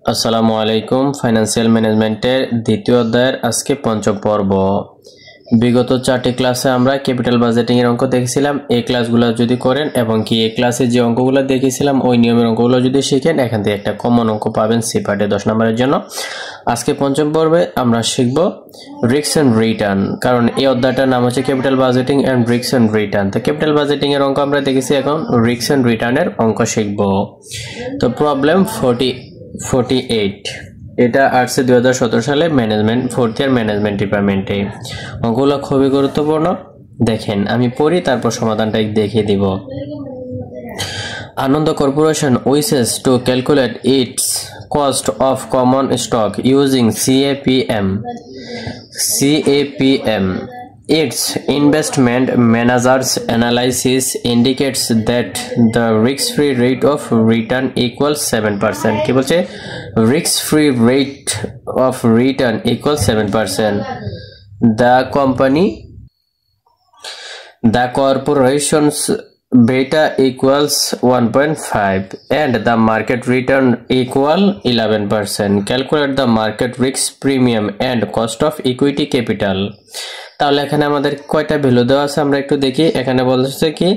আসসালামু আলাইকুম। ফাইন্যান্সিয়াল ম্যানেজমেন্টের দ্বিতীয় অধ্যায়ের আজকে পঞ্চম পর্ব। বিগত 4টি ক্লাসে আমরা ক্যাপিটাল বাজেটিং এর অঙ্ক দেখেছিলাম। এই ক্লাসগুলো যদি করেন এবং কি এই ক্লাসে যে অঙ্কগুলো দেখেছিলাম ওই নিয়মের অঙ্কগুলো যদি শিখেন, এখান থেকে একটা কমন অঙ্ক পাবেন সি পার্টে 10 নম্বরের জন্য। আজকে পঞ্চম পর্বে আমরা শিখব রিস্ক এন্ড রিটার্ন, কারণ এই অধ্যায়টার নাম হচ্ছে capital budgeting and risk and return. তো ক্যাপিটাল বাজেটিং এর অঙ্ক আমরা দেখেছি, এখন রিস্ক এন্ড রিটার্নের অঙ্ক শিখব। তো প্রবলেম 48, এটা আসছে 2017 সালে ম্যানেজমেন্ট ফোর্থ ইয়ার ম্যানেজমেন্ট ডিপার্টমেন্টে। অঙ্কগুলো খুবই গুরুত্বপূর্ণ, দেখেন আমি পড়ি তারপর সমাধানটা দেখিয়ে দিব। Anand corporation wishes to calculate its cost of common stock using CAPM. Its investment manager's analysis indicates that the risk-free rate of return equals 7%. কি বলছে? Risk-free rate of return equals 7%. The corporation's beta equals 1.5 and the market return equal 11%. Calculate the market risk premium and cost of equity capital. তাহলে এখানে আমাদের কয়টা value দেওয়া আছে আমরা একটু দেখি। এখানে বলছে কি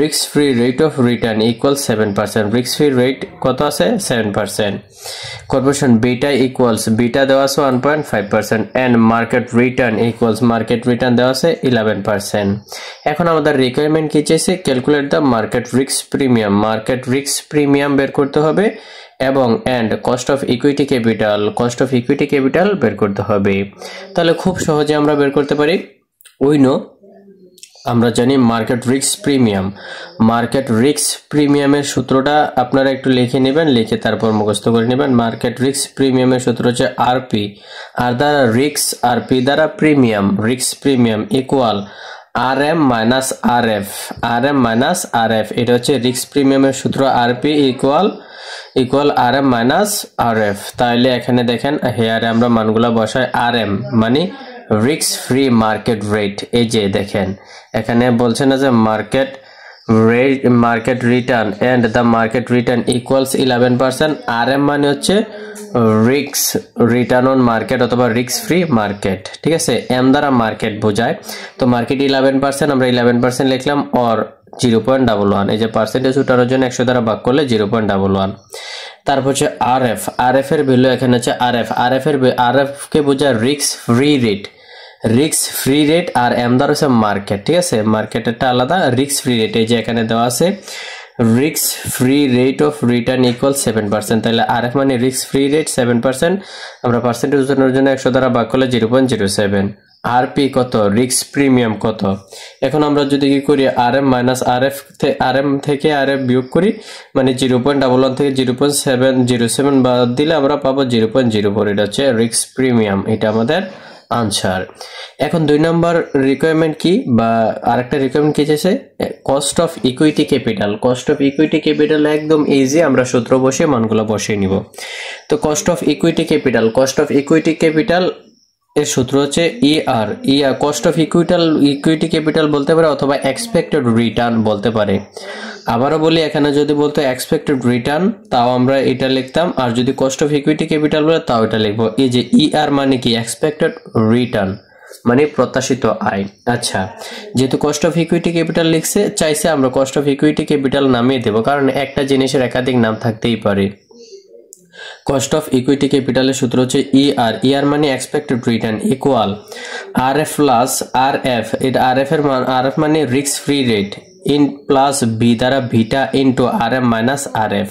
risk free rate of return equal 7%। Risk free rate কত আছে? 7%। কর্পোরেশন বিটা ইকুয়ালস, বিটা দেওয়া আছে 1.5% and market return equals, market return দেওয়া আছে 11%। এখন আমাদের রিকোয়ারমেন্ট কি চাইছে? Calculate the market risk premium. Market risk premium বের করতে হবে এবং and cost of equity capital, cost of equity capital বের করতে হবে। তাহলে খুব সহজে আমরা বের করতে পারি। আমরা জানি market risk premium. Market risk প্রিমিয়ামের সূত্রটা আপনারা একটু লিখে নেবেন, লিখে তারপর মুখস্থ করে নেবেন। মার্কেট রিস্ক প্রিমিয়ামের সূত্র হচ্ছে আরপি, আর দ্বারা রিস্ক, আরপি দ্বারা premium, risk premium equal RM minus RF, RM minus RF। এটা হচ্ছে রিস্ক প্রিমিয়ামের সূত্র, RP equal RM minus RF। তাহলে এখানে দেখেন হেয়ারে আমরা মানগুলা বসাই। RM মানে রিস্ক ফ্রি মার্কেট রেট। এই যে দেখেন এখানে বলছে না যে market return and the market return equals 11%। RM মানে হচ্ছে রিস্ক রিটার্ন অন মার্কেট অথবা রিস্ক ফ্রি মার্কেট, ঠিক আছে। এম দ্বারা মার্কেট বোঝায়, তো মার্কেট 11%, আমরা 11% লিখলাম অর 0.11। এই যে পার্সেন্টেজ উঠানোর জন্য 100 দ্বারা ভাগ করলে 0.11। তারপর হচ্ছে RF, RF এর ভ্যালু এখানে হচ্ছে RF কে বোঝায় risk free rate, risk free rate. আর এম দ্বারা হচ্ছে মার্কেট, ঠিক আছে। মার্কেটেরটা আলাদা, রিস্ক ফ্রি রেট। এই যে এখানে দেওয়া আছে risk free rate of return equal 7%। তাহলে RF মানে রিস্ক ফ্রি রেট 7%, আমরা পার্সেন্টেজ উঠানোর জন্য 100 দ্বারা ভাগ করলে 0.07। আরপি কত? রিস্ক প্রিমিয়াম কত? এখন আমরা যদি কি করি RM মাইনাস RM থেকে RF বিয়োগ করি, মানে 0.11 থেকে 0.707 বাদ দিলে আমরা পাবো 0.04। এটা হচ্ছে রিস্ক প্রিমিয়াম, এটা আমাদের আনসার। এখন 2 নম্বর রিকোয়ারমেন্ট কি, বা আরেকটা রিকোয়ারমেন্ট কি চাইছে? Cost of equity capital. Cost of equity capital একদম ইজি, আমরা সূত্র বসিয়ে মানগুলো বসিয়ে নিব। তো cost of equity capital, cost of equity capital এর সূত্র হচ্ছে ER। Cost of equity capital বলতে পারে অথবা এক্সপেক্টেড রিটার্ন বলতে পারে। আবারও বলি, এখানে যদি বলতো এক্সপেক্টেড রিটার্ন তাও আমরা এটা লিখতাম, আর যদি কস্ট অফ ইকুইটি ক্যাপিটাল বলে তাও এটা লিখবো। এই যে ER মানে কি? এক্সপেক্টেড রিটার্ন মানে প্রত্যাশিত আয়। আচ্ছা, যেহেতু কস্ট অফ ইকুইটি ক্যাপিটাল লিখছে চাইছে, আমরা কস্ট অফ ইকুইটি ক্যাপিটাল নামিয়ে দেবো, কারণ একটা জিনিসের একাধিক নাম থাকতেই পারে। কস্ট অফ ইকুইটি ক্যাপিটালের সূত্র হচ্ছে ER মানে expected return equal RF plus RF। এটা RF মানে risk free rate in plus B দ্বারা beta into RM minus RF।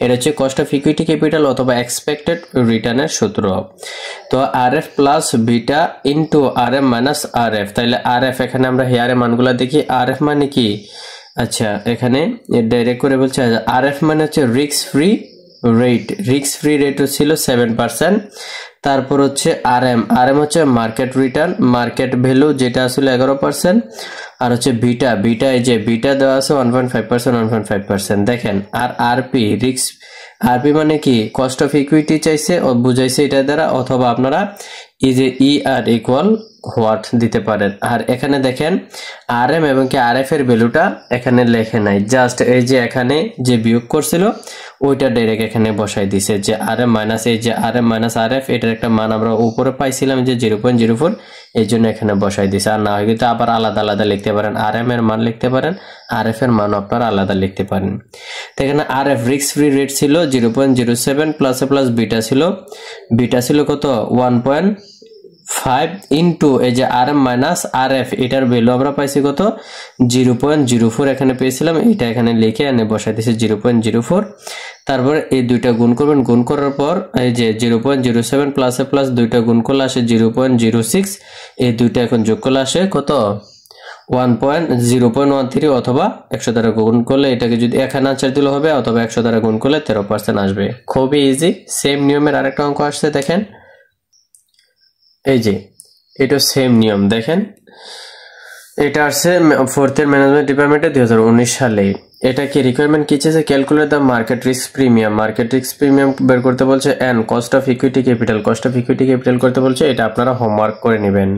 এটা হচ্ছে কস্ট অফ ইকুইটি ক্যাপিটাল অথবা এক্সপেক্টেড রিটার্নের সূত্র। তো RF plus beta into RM minus RF। তাহলে RF এখানে আমরা হেয়ারে মানগুলো দেখি। RF মানে কি? আচ্ছা, এখানে ডাইরেক্ট করে বলছে RF মানে হচ্ছে risk free rate, risk free rate ছিল 7%। তারপর হচ্ছে RM হচ্ছে মার্কেট রিটার্ন, মার্কেট ভ্যালু যেটা আসলে 11%। আর হচ্ছে বিটা, এই যে বিটা দেওয়া আছে 1.5%। দেখেন, আর আরপি রিস্ক, আরপি মানে কি? কস্ট অফ ইকুইটি চাইছে ও বুঝাইছে এটা দ্বারা, অথবা আপনারা is E R equal what দিতে পারেন। আর এখানে দেখেন আর এম এবং কি আর এফ এর ভ্যালুটা এখানে লেখে নাই, জাস্ট এই যে এখানে যে বিয়োগ করছিল ওইটা ডাইরেক্ট এখানে বসাই দিছে যে আর এম মাইনাস এই যে আর এম মাইনাস আর এফ, এটার একটা মান আমরা উপরে পাইছিলাম যে 0.04, এই জন্য এখানে বসাই দিছে। আর না হয় কিন্তু আবার আলাদা আলাদা লিখতে পারেন, আর এম এর মান লিখতে পারেন, আর এফ এর মান আপনারা আলাদা লিখতে পারেন। তো এখানে আর এফ রিস্ক ফ্রি রেট ছিল 0.07 প্লাসে প্লাস বিটা ছিল কত 1.5 ইন্টু এই যে আর এম মাইনাস আর এফ, এটার ভ্যালু আমরা পাইছি কত 0.04 এখানে পেয়েছিলাম, এটা এখানে লিখে এনে বসাই দিয়েছি 0.04। তারপর এই দুইটা গুণ করবেন, গুণ করার পর এই যে 0.07 প্লাসে প্লাস দুইটা গুণ করলে আসে 0.06, এই দুইটা এখন যোগ করলে আসে কত 0.13 অথবা 100 দ্বারা গুণ করলে এটাকে যদি এখানে আনসার দিলে হবে, অথবা 100 দ্বারা গুণ করলে 13% আসবে। খুবই ইজি। সেম নিয়মের আরেকটা অঙ্ক আসছে দেখেন, এই যে এটা সেম নিয়ম দেখেন, এটা আসছে 4th এর ম্যানেজমেন্ট ডিপার্টমেন্টে 2019 সালে। এটা কি রিকোয়ারমেন্ট কি চেয়েছে, calculate the market risk premium, market risk premium বের করতে বলছে, and cost of equity capital, cost of equity capital করতে বলছে। এটা আপনারা হোমওয়ার্ক করে নেবেন।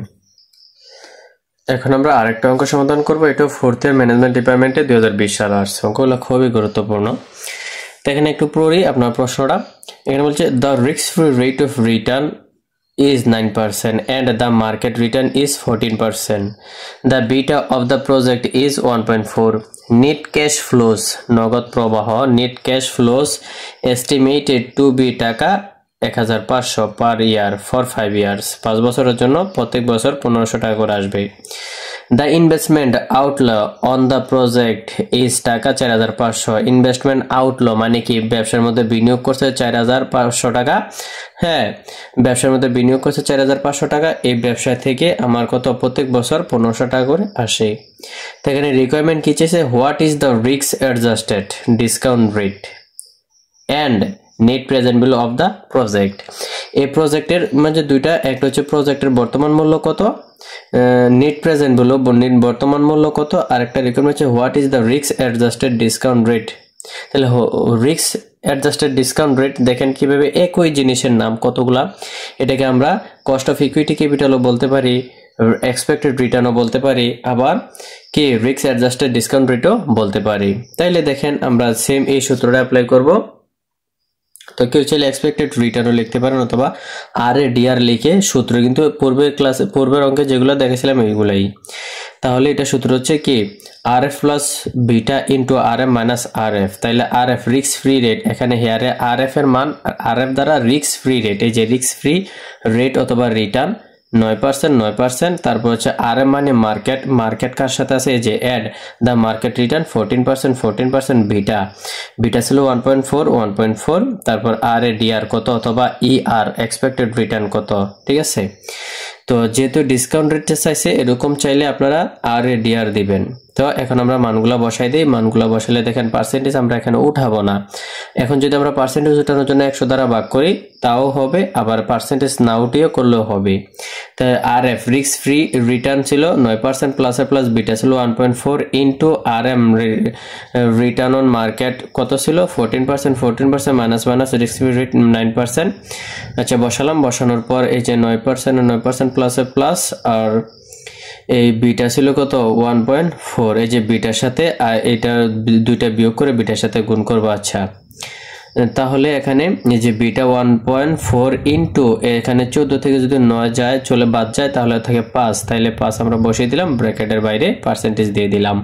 এখন আমরা আরেকটা অঙ্ক সমাধান করব, এটা 4th এর ম্যানেজমেন্ট ডিপার্টমেন্টে 2020 সালে আসছে। অঙ্কগুলো খুবই গুরুত্বপূর্ণ। তো এখানে একটু পড়ি আপনার প্রশ্নটা। এখানে বলছে the risk free rate of return is 9% and the market return is 14%. The beta of the project is 1.4. Net cash flows, নগদ প্রবাহ, net cash flows estimated to be টাকা 1500 per year for 5 years, 5 বছরের জন্য প্রত্যেক বছর 1500 টাকা করে আসবে। The investment outlaw on the project is টাকা 4500. ইনভেস্টমেন্ট আউটলো মানে কি, ব্যবসার মধ্যে বিনিয়োগ করছে 4500 টাকা। হ্যাঁ, ব্যবসার মধ্যে বিনিয়োগ করছে 4500 টাকা। এই ব্যবসা থেকে আমার কত প্রত্যেক বছর 1500 টাকা করে আসে। তো এখানে রিকোয়ারমেন্ট কি চেয়েছে, what is the risk adjusted discount rate and net present value of the project. এই প্রজেক্টের মাঝে দুইটা, একটা হচ্ছে প্রজেক্টের বর্তমান মূল্য কত, নেট প্রেজেন্ট ভ্যালু বর্তমান মূল্য কত, আর একটা রিকোয়ারমেন্ট হচ্ছে what is the risk adjusted discount rate. তাহলে রিস্ক অ্যাডজাস্টেড ডিসকাউন্ট রেট দেখেন কিভাবে, একই জিনিসের নাম কতগুলা, এটাকে আমরা কস্ট অফ ইকুইটি ক্যাপিটালও বলতে পারি, এক্সপেক্টেড রিটার্নও বলতে পারি, আবার কি রিস্ক অ্যাডজাস্টেড ডিসকাউন্ট রেটও বলতে পারি। তাইলে দেখেন আমরা সেম এই সূত্রটা অ্যাপ্লাই করব। তো কেউ চাইলে এক্সপেক্টেড রিটার্নও লিখতে পারেন, অথবা আর এ ডিআর লিখে সূত্র কিন্তু পূর্বের অঙ্কে যেগুলো দেখেছিলাম এইগুলাই। তাহলে এটা সূত্র হচ্ছে কি R F plus beta into R M minus R F. তাইলে R F risk free rate, এখানে হেয়ারে আর এফ এর মান আর এফ দ্বারা রিস্ক ফ্রি রেট, এই যে রিস্ক ফ্রি রেট অথবা রিটার্ন 9%, তারপর হচ্ছে আর এম মানে মার্কেট, মার্কেট কার সাথে আছে এই যে add the market return 14%, beta ছিল 1.4, তারপর আর এ ডিআর কত অথবা ই আর এক্সপেক্টেড রিটার্ন কত। ঠিক আছে, তো যেহেতু ডিসকাউন্ট রেটটা চাইছে এরকম চাইলে আপনারা আর এ ডিআর দিবেন। তো এখন আমরা মানগুলা বসাই দিই, মানগুলা বসালে দেখেন পার্সেন্টেজ আমরা এখানে উঠাবো না। এখন যদি আমরা পার্সেন্টেজ উঠানোর জন্য 100 দ্বারা ভাগ করি তাও হবে, আবার পার্সেন্টেজ না উঠিয়ে করলেও হবে। তাই R F risk free return ছিল 9% প্লাসে প্লাস বিটা ছিল 1.4 into R M return on market কত ছিল 14% মাইনাস রিস্ক ফ্রি রেট 9%। আচ্ছা বসালাম, বসানোর পর এই যে 9% প্লাসে প্লাস, আর এই বিটা ছিল কত 1.4, এই যে বিটার সাথে এটা দুইটা বিয়োগ করে বিটার সাথে গুণ করবো। আচ্ছা তাহলে এখানে এই যে বিটা 1.4 ইন্টু এখানে 14 থেকে যদি 9 যায় চলে বাদ যায় তাহলে থাকে 5, তাইলে 5 আমরা বসিয়ে দিলাম, ব্র্যাকেটের বাইরে পার্সেন্টেজ দিয়ে দিলাম।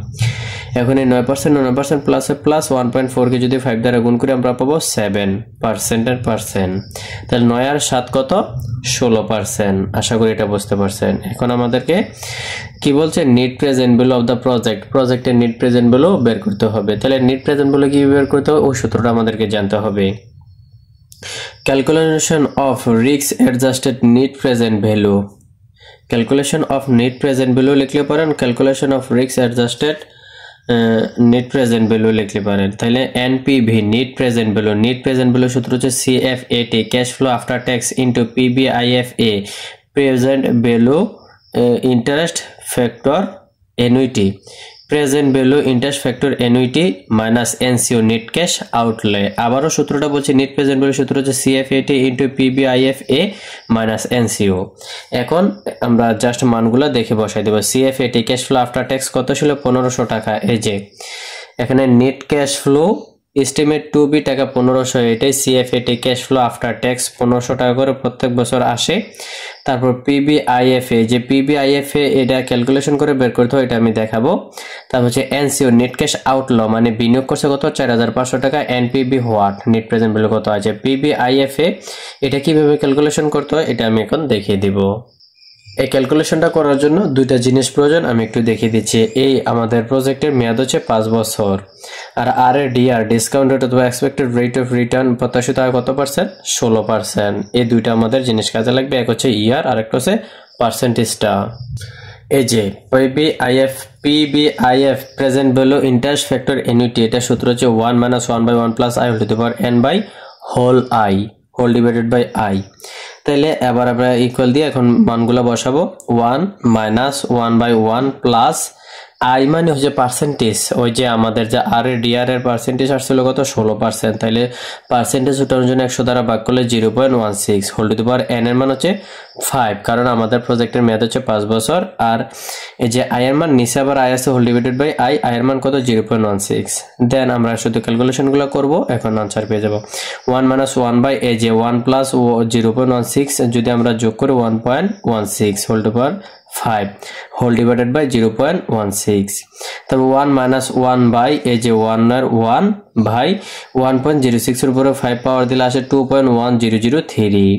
এখন এই 9% প্লাসে প্লাস 1.4 কে যদি 5 দ্বারা গুণ করে আমরা পাবো 7%। তাহলে 9 আর 7 কত 16%। আশা করি এটা বুঝতে পারছেন। এখন আমাদেরকে কি বলছে, net present value of the প্রজেক্টের নেট প্রেজেন্ট ভ্যালু বের করতে হবে। তাহলে নেট প্রেজেন্ট ভ্যালু কি বের করতে হবে, ওই সূত্রটা আমাদেরকে জানতে হবে। Calculation of risk adjusted net present value, calculation of net present value লিখলে পারেন, calculation of risk adjusted net present value লিখতে পারেন। তাহলে এনপিভি নেট প্রেজেন্ট ভ্যালু সূত্র হচ্ছে CFAT cash flow after tax into PVIFA present value interest factor annuity. Present value interest factor annuity minus NCO net cash outlay. আবারও সূত্রটা বলছি, net present value সূত্র হচ্ছে CFAT into PVIFA minus NCO. এখন আমরা just মানগুলো দেখে বসাই দেব। CFAT cash flow after tax কত ছিল? 1500 টাকা। এই যে এখানে net cash flow estimate to be টাকা 1500, এটাই CFAT cash flow after tax 1500 টাকা করে প্রত্যেক বছর আসে। তারপর পিবিআইএফএ, যে পিবিআইএফএ এটা ক্যালকুলেশন করে বের করতে হয়, এটা আমি দেখাবো। তারপর হচ্ছে এনসিও নেট ক্যাশ আউটলো, মানে বিনিয়োগ করছে কত? 4500 টাকা। এনপিবি হোয়াট, নেট প্রেজেন্ট ভ্যালু কত আছে? পিবিআইএফএ এটা কিভাবে ক্যালকুলেশন করতে হয় এটা আমি এখন দেখিয়ে দিব। এই ক্যালকুলেশনটা করার জন্য দুইটা জিনিস প্রয়োজন, আমি একটু দেখিয়ে দিচ্ছি। এই আমাদের প্রজেক্টের মেয়াদ হচ্ছে 5 বছর, আর আর এর ডিআর ডিসকাউন্ট রেট অথবা এক্সপেক্টেড রেট অফ রিটার্ন প্রত্যাশিত হয় কত পার্সেন্ট? 16%। এই দুইটা আমাদের জিনিস কাজে লাগবে, এক হচ্ছে ইয়ার আর একটা হচ্ছে পার্সেন্টেজটা। এই যে PVIF present value interest factor annuity, এটা সূত্র হচ্ছে 1 - 1/1 + i whole to the power n by whole i whole divided by i। তাহলে এবার আমরা ইকুয়াল দিয়ে এখন মানগুলো বসাবো। 1 - 1/1 প্লাস আই মানে হচ্ছে পার্সেন্টেজ, ওই যে আমাদের যে আর এর ডিআর এর পার্সেন্টেজ আসছিল কত? 16%। তাহলে পার্সেন্টেজ উঠানোর জন্য 100 দ্বারা ভাগ করলে 0.16 whole to the power n এর মান হচ্ছে 5, কারণ আমাদের প্রজেক্টের মেয়াদ হচ্ছে 5 বছর। আর এই যে আই এর মান নিচে আবার আই আছে whole divided by I, I এর মান কত? 0.16। দেন আমরা শুধু ক্যালকুলেশনগুলো করব, এখন আনসার পেয়ে যাব। 1 - 1 বাই এই যে 1 প্লাস 0.16 যদি আমরা যোগ করি 1.16 whole to power 5 whole divided by 0.16। তারপর 1 - 1 বাই এই যে 1 এর 1 ভাই 1.06 এর উপরে 5 পাওয়ার দিলে আসে 2.1003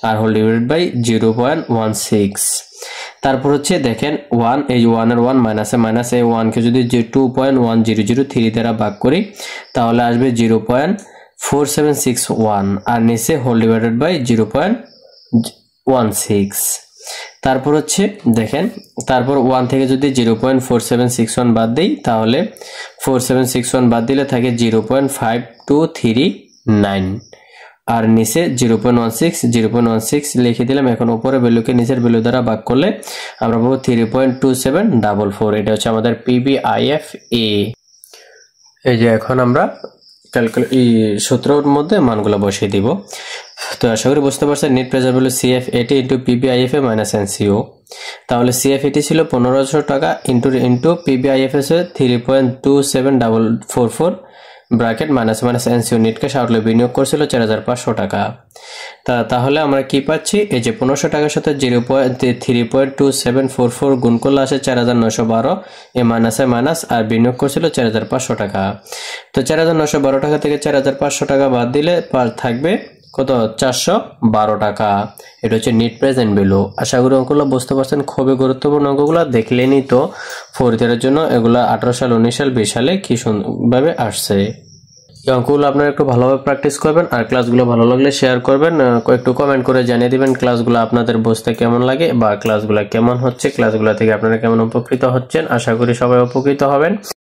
আর হোল ডিভাইডেড বাই 0.16। তারপর হচ্ছে দেখেন 1, এই 1 এর 1 মাইনাসে মাইনাস, এই 1 কে যদি 2.1003 দ্বারা ভাগ করি তাহলে আসবে 0.4761 আর নিচে হোল ডিভাইডেড বাই 0.16। তারপর হচ্ছে দেখেন, তারপর 1 থেকে যদি 0.4761 বাদ দেই তাহলে 4761 বাদ দিলে থাকে 0.5239 আর নিচে 0.16 লিখে দিলাম। এখন উপরে ভ্যালুকে নিচের ভ্যালু দ্বারা ভাগ করলে আমরা পাবো 3.2744। এটা হচ্ছে আমাদের পিবিআইএফএ। এই যে এখন আমরা সূত্রের মধ্যে মানগুলো বসিয়ে দিব। তো আশা করি বুঝতে পারছেন, net present value CFAT into PVIFA minus NCO. তাহলে সিএফএটি ছিল 1500 টাকা into PVIFA 3.27444 bracket minus minus NCO net cash outlay বিনিয়োগ করছিল 4500 টাকা। তাহলে আমরা কি পাচ্ছি? এই যে 1500 টাকার সাথে 3.2744 গুণ করলে আসে 4912, এ মাইনাসে মাইনাস আর বিনিয়োগ করছিল 4500 টাকা। তো 4912 টাকা থেকে 4500 টাকা বাদ দিলে থাকবে কত? 412 টাকা। এটা হচ্ছে নেট প্রেজেন্ট ভ্যালু। আশা করি অঙ্কগুলো বুঝতে পারছেন, খুবই গুরুত্বপূর্ণ অঙ্কগুলো, দেখলেনি তো ফোর্থ ইয়ারের জন্য এগুলা 18 সাল 19 সাল 20 সালে কি সুন্দরভাবে আসছে। এই অঙ্কগুলো আপনারা একটু ভালোভাবে প্র্যাকটিস করবেন, আর ক্লাসগুলো ভালো লাগলে শেয়ার করবেন, একটু কমেন্ট করে জানিয়ে দিবেন ক্লাসগুলো আপনাদের বুঝতে কেমন লাগে বা ক্লাসগুলো কেমন হচ্ছে, ক্লাসগুলো থেকে আপনারা কেমন উপকৃত হচ্ছেন। আশা করি সবাই উপকৃত হবেন।